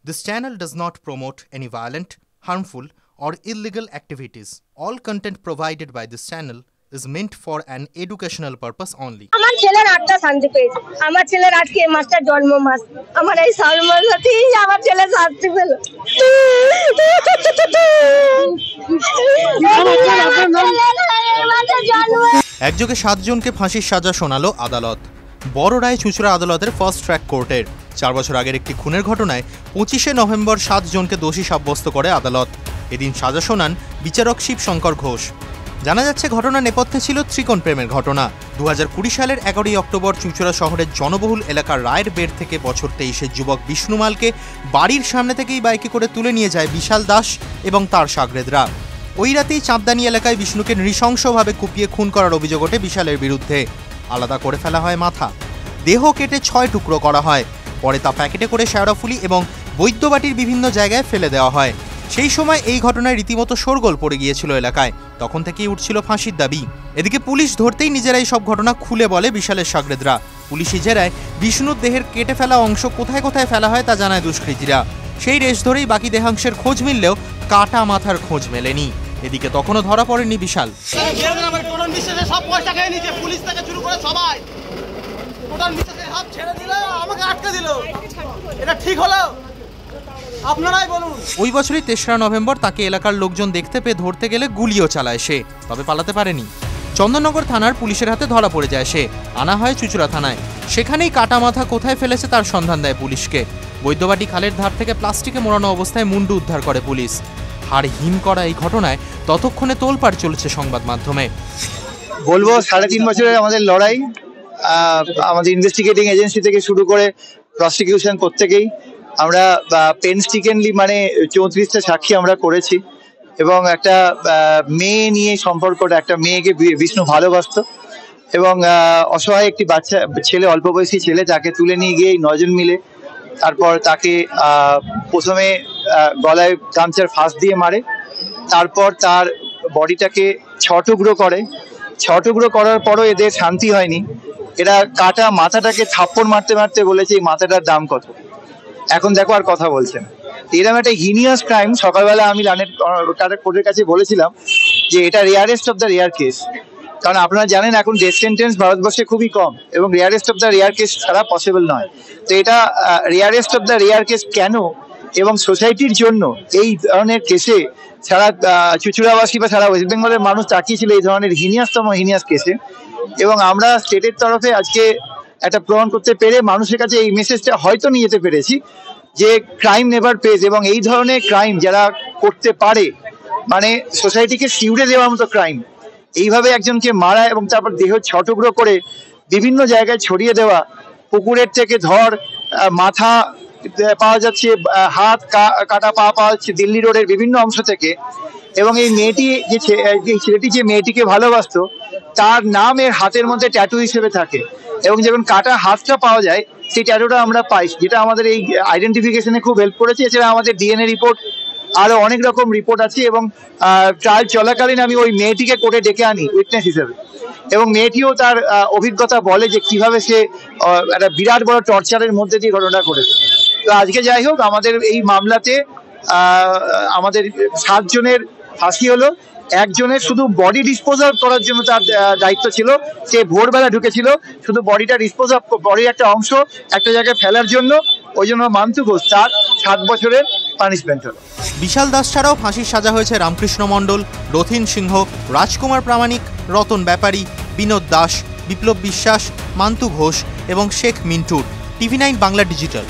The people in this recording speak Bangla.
This channel does not promote any violent, harmful, or illegal activities. All content provided by this channel is meant for an educational purpose only. আমার ছেলের 8টা শান্তি পেয়েছে। আমার ছেলের আজকে এই মাসটা জন্ম মাস। আমার এই সালমাতেই আমার ছেলে শান্তি পেল। একযোগে 7 জনকে ফাঁসির সাজা শোনালো আদালত। বড় রায় চুঁচুড়া আদালতের ফার্স্ট ট্র্যাক কোর্টের 4 বছর আগের একটি খুনের ঘটনায় 25শে নভেম্বর 7 জনকে দোষী সাব্যস্ত করে আদালত। এদিন সাজা শোনান বিচারক শিবশঙ্কর ঘোষ। জানা যাচ্ছে ঘটনার নেপথ্যে ছিল ত্রিকোণ প্রেমের ঘটনা। 2020 সালের 11ই অক্টোবর চুঁচুড়া শহরের জনবহুল এলাকার রায়ের বেড় থেকে বছর 23-এর যুবক বিষ্ণুমালকে বাড়ির সামনে থেকেই বাইকে করে তুলে নিয়ে যায় বিশাল দাস এবং তার শাগরেদরা। ওই রাতেই চাঁদদানি এলাকায় বিষ্ণুকে নৃশংসভাবে কুপিয়ে খুন করার অভিযোগ ওঠে বিশালের বিরুদ্ধে। আলাদা করে ফেলা হয় মাথা, দেহ কেটে 6 টুকরো করা হয়, পরে তা প্যাকেটে করে শেওড়াফুলি এবং বৈদ্যবাটির বিভিন্ন জায়গায় ফেলে দেওয়া হয়। সেই সময় এই ঘটনায় রীতিমতো শোরগোল পড়ে গিয়েছিল এলাকায়। তখন থেকেই উঠছিল ফাঁসির দাবি। এদিকে পুলিশ ধরতেই নিজেরাই সব ঘটনা খুলে বলে বিশালের শাগরেদরা। পুলিশি জেরায় বিষ্ণুর দেহের কেটে ফেলা অংশ কোথায় কোথায় ফেলা হয় তা জানায় দুষ্কৃতীরা। সেই রেশ ধরেই বাকি দেহাংশের খোঁজ মিললেও কাটা মাথার খোঁজ মেলেনি। এদিকে তখনও ধরা পড়েনি বিশাল। ওই বছরই 3রা নভেম্বর তাকে এলাকার লোকজন দেখতে পেয়ে ধরতে গেলে গুলিও চালায় সে, তবে পালাতে পারেনি। চন্দননগর থানার পুলিশের হাতে ধরা পড়ে যায় সে, আনা হয় চুঁচুড়া থানায়। সেখানেই কাটা মাথা কোথায় ফেলেছে তার সন্ধান দেয় পুলিশকে। বৈদ্যবাটি খালের ধার থেকে প্লাস্টিকে মোড়ানো অবস্থায় মুন্ডু উদ্ধার করে পুলিশ। হাড় হিম করা এই ঘটনায় ততক্ষণে তোলপাড় চলছে সংবাদ মাধ্যমে। বলবো 3.5 বছরের আমাদের লড়াই, আমাদের ইনভেস্টিগেটিং এজেন্সি থেকে শুরু করে প্রসিকিউশন প্রত্যেকেই আমরা পেনস্টিকেনলি মানে 34টা সাক্ষী আমরা করেছি এবং একটা মেয়ে নিয়ে সম্পর্কটা, একটা মেয়েকে বিষ্ণু ভালোবাসতো এবং অসহায় একটি বাচ্চা ছেলে, অল্প বয়সী ছেলে, তাকে তুলে নিয়ে গিয়ে 9 জন মিলে তারপর তাকে প্রথমে গলায় গামছার ফাঁস দিয়ে মারে, তারপর তার বডিটাকে 6 টুকরো করে। 6 টুকরো করার পরও এদের শান্তি হয়নি। এরা কাটা মাথাটাকে থাপ্পড় মারতে মারতে বলেছে এই মাথাটার দাম কত। এখন দেখো আর কথা বলছেন। এরকম একটা হিনিয়াস ক্রাইম। সকালবেলা আমি কোর্টের কাছে বলেছিলাম যে এটা rarest of the rare case, কারণ আপনারা জানেন এখন ডেথ সেন্টেন্স ভারতবর্ষে খুবই কম এবং rarest of the rare case ছাড়া পসিবল নয়। তো এটা rarest of the rare case কেন এবং সোসাইটির জন্য এই ধরনের কেসে সারা চুঁচুড়াবাসী বা সারা ওয়েস্ট বেঙ্গলের মানুষ তাকিয়েছিল এই ধরনের হিনিয়াস কেসে। এবং আমরা স্টেটের তরফে আজকে একটা প্রমাণ করতে পেরে মানুষের কাছে এই মেসেজটা হয়তো নিয়ে যেতে পেরেছি যে ক্রাইম নেভার পেজ, এবং এই ধরনের ক্রাইম যারা করতে পারে মানে সোসাইটিকে শিউরে দেওয়ার মতো ক্রাইম, এইভাবে একজনকে মারা এবং তারপর দেহ 6 টুকরো করে বিভিন্ন জায়গায় ছড়িয়ে দেওয়া, পুকুরের থেকে মাথা পাওয়া যাচ্ছে, হাত কাটা পা পাওয়া যাচ্ছে দিল্লি রোডের বিভিন্ন অংশ থেকে। এবং এই মেয়েটি যে ছেলেটি যে মেয়েটিকে ভালোবাসতো তার নাম এর হাতের মধ্যে ট্যাটু হিসেবে থাকে এবং যখন কাটা হাতটা পাওয়া যায় সেই ট্যাটুটা আমরা পাই, যেটা আমাদের এই আইডেন্টিফিকেশনে খুব হেল্প করেছে। এছাড়া আমাদের ডিএনএ রিপোর্ট, আরো অনেক রকম রিপোর্ট আছে এবং ট্রায়াল চলাকালীন আমি ওই মেয়েটিকে কোর্টে ডেকে আনি উইটনেস হিসেবে এবং মেয়েটিও তার অভিজ্ঞতা বলে যে কিভাবে সে একটা বিরাট বড় টর্চারের মধ্যে দিয়ে ঘটনা করেছে। তো আজকে যাই হোক, আমাদের এই মামলাতে আমাদের 7 জনের ফাঁসি হলো। একজনের শুধু বডি ডিসপোজাল করার জন্য তার দায়িত্ব ছিল, সে ভোরবেলা ঢুকেছিল শুধু বডিটা ডিসপোজাল, বডির একটা অংশ একটা জায়গায় ফেলার জন্য, ওই জন্য মান্তু ঘোষ তার 7 বছরের পানিশমেন্ট হলো। বিশাল দাস ছাড়াও ফাঁসির সাজা হয়েছে রামকৃষ্ণ মণ্ডল, রথিন সিংহ, রাজকুমার প্রামাণিক, রতন ব্যাপারী, বিনোদ দাস, বিপ্লব বিশ্বাস, মান্তু ঘোষ এবং শেখ মিন্টুর। TV9 Bangla digital.